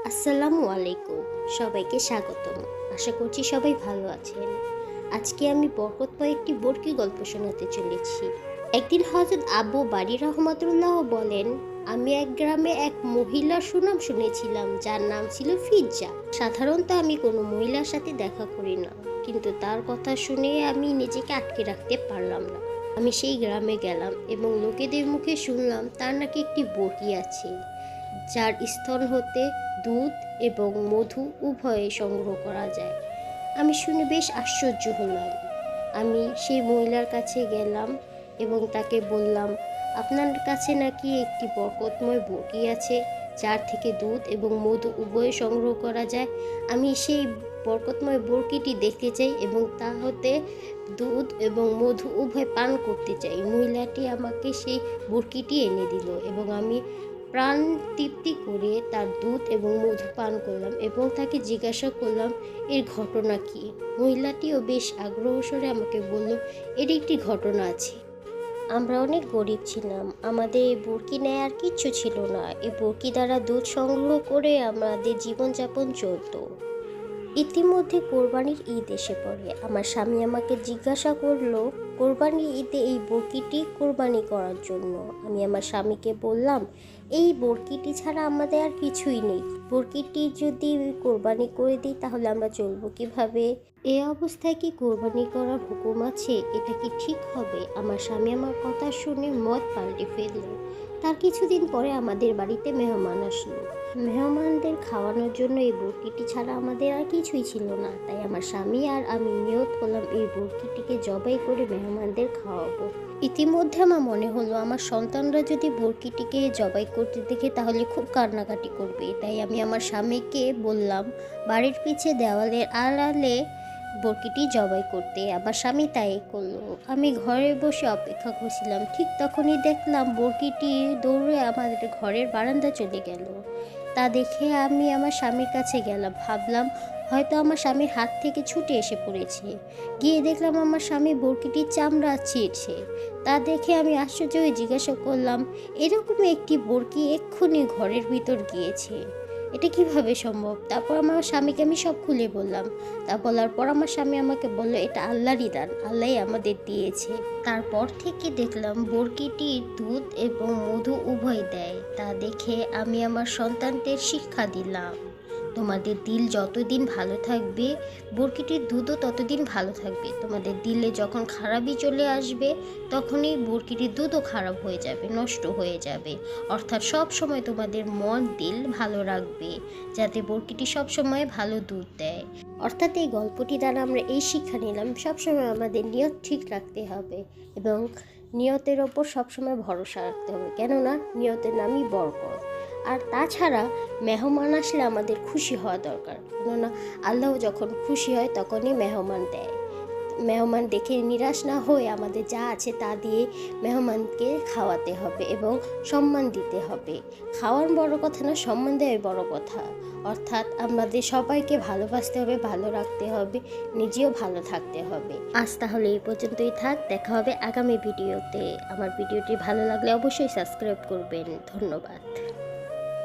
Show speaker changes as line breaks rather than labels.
আসসালামু আলাইকুম, সবাইকে স্বাগতম। আশা করছি সবাই ভালো আছেন। আজকে আমি বরকতময় একটি বর্কি গল্প শোনাতে চলেছি। একদিন হযরত আবু বারি রহমাতুল্লাহ বলেন, আমি এক গ্রামে এক মহিলার সুনাম শুনেছিলাম যার নাম ছিল ফিজ্জা। সাধারণত আমি কোনো মহিলার সাথে দেখা করি না, কিন্তু তার কথা শুনে আমি নিজেকে আটকে রাখতে পারলাম না। আমি সেই গ্রামে গেলাম এবং লোকেদের মুখে শুনলাম তার নাকি একটি বর্কি আছে, যার স্তন হতে দুধ এবং মধু উভয়ে সংগ্রহ করা যায়। আমি শুনে বেশ আশ্চর্য হলাম। আমি সেই মহিলার কাছে গেলাম এবং তাকে বললাম, আপনার কাছে নাকি একটি বরকতময় বর্কি আছে, যার থেকে দুধ এবং মধু উভয়ে সংগ্রহ করা যায়। আমি সেই বরকতময় বর্কিটি দেখতে চাই এবং তা হতে দুধ এবং মধু উভয় পান করতে চাই। মহিলাটি আমাকে সেই বর্কিটি এনে দিল এবং আমি প্রাণ তৃপ্তি করে তার দুধ এবং মধু পান করলাম এবং তাকে জিজ্ঞাসা করলাম এর ঘটনা কি। মহিলাটিও বেশ আগ্রহ স্বরে আমাকে বলল, এর একটি ঘটনা আছে। আমরা অনেক গরিব ছিলাম, আমাদের এই বরকি নেয় আর কিচ্ছু ছিল না। এই বরকি দ্বারা দুধ সংগ্রহ করে আমাদের জীবনযাপন চলতো। ইতিমধ্যে কোরবানির ঈদ এসে পড়ে। আমার স্বামী আমাকে জিজ্ঞাসা করলো কোরবানির ঈদে এই বরকিটি কোরবানি করার জন্য। আমি আমার স্বামীকে বললাম, এই বরকিটি ছাড়া আমাদের আর কিছুই নেই। বরকিটি যদি কোরবানি করে দিই তাহলে আমরা চলবো কিভাবে? এই অবস্থায় কি কোরবানি করার হুকুম আছে? এটা কি ঠিক হবে? আমার স্বামী আমার কথা শুনে মত পাল্টে ফেলল। তার কিছুদিন পরে আমাদের বাড়িতে মেহমান আসলো। মেহমানদের খাওয়ানোর জন্য এই বরকিটি ছাড়া আমাদের আর কিছুই ছিল না। তাই আমার স্বামী আর আমি নিয়ত করলাম এই বরকিটিকে জবাই করে মেহমানদের খাওয়াবো। ইতিমধ্যে আমার মনে হলো আমার সন্তানরা যদি বরকিটিকে জবাই করতে দেখে তাহলে খুব কান্নাকাটি করবে। তাই আমি আমার স্বামীকে বললাম বাড়ির পিছে দেওয়ালের আড়ালে বরকিটি জবাই করতে। আমার স্বামী তাই করলো। আমি ঘরে বসে অপেক্ষা করছিলাম। ঠিক তখনই দেখলাম বরকিটি দৌড়ে আমাদের ঘরের বারান্দা চলে গেল। তা দেখে আমি আমার স্বামীর কাছে গেলাম। ভাবলাম হয়তো আমার স্বামীর হাত থেকে ছুটে এসে পড়েছে। গিয়ে দেখলাম আমার স্বামী বরকিটির চামড়া ছিঁড়ছে। তা দেখে আমি আশ্চর্য হয়ে জিজ্ঞাসা করলাম, এরকম একটি বরকি এক্ষুনি ঘরের ভিতর গিয়েছে, এটা কিভাবে সম্ভব? তারপর আমার স্বামীকে আমি সব খুলে বললাম। তা বলার পর আমার স্বামী আমাকে বলল, এটা আল্লাহরই দান, আল্লাহই আমাদের দিয়েছে। তারপর থেকে দেখলাম বরকিটি দুধ এবং মধু উভয় দেয়। তা দেখে আমি আমার সন্তানদের শিক্ষা দিলাম, তোমাদের দিল যতদিন ভালো থাকবে বরকিটির দুধও ততদিন ভালো থাকবে। তোমাদের দিলে যখন খারাপই চলে আসবে তখনই বরকিটির দুধও খারাপ হয়ে যাবে, নষ্ট হয়ে যাবে। অর্থাৎ সব সময় তোমাদের মন দিল ভালো রাখবে, যাতে বরকিটি সব সময় ভালো দুধ দেয়। অর্থাৎ এই গল্পটি দ্বারা আমরা এই শিক্ষা নিলাম, সবসময় আমাদের নিয়ত ঠিক রাখতে হবে এবং নিয়তের ওপর সবসময় ভরসা রাখতে হবে, কেননা নিয়তের নামই বরকত। আর তাছাড়া মেহমান আসলে আমাদের খুশি হওয়া দরকার, কেননা আল্লাহ যখন খুশি হয় তখনই মেহমান দেয়। মেহমান দেখে নিরাশ না হয়ে আমাদের যা আছে তা দিয়ে মেহমানকে খাওয়াতে হবে এবং সম্মান দিতে হবে। খাওয়ার বড় কথা না, সম্মান দেওয়াই বড় কথা। অর্থাৎ আমাদের সবাইকে ভালোবাসতে হবে, ভালো রাখতে হবে, নিজেও ভালো থাকতে হবে। আজ তাহলে এই পর্যন্তই থাক, দেখা হবে আগামী ভিডিওতে। আমার ভিডিওটি ভালো লাগলে অবশ্যই সাবস্ক্রাইব করবেন। ধন্যবাদ।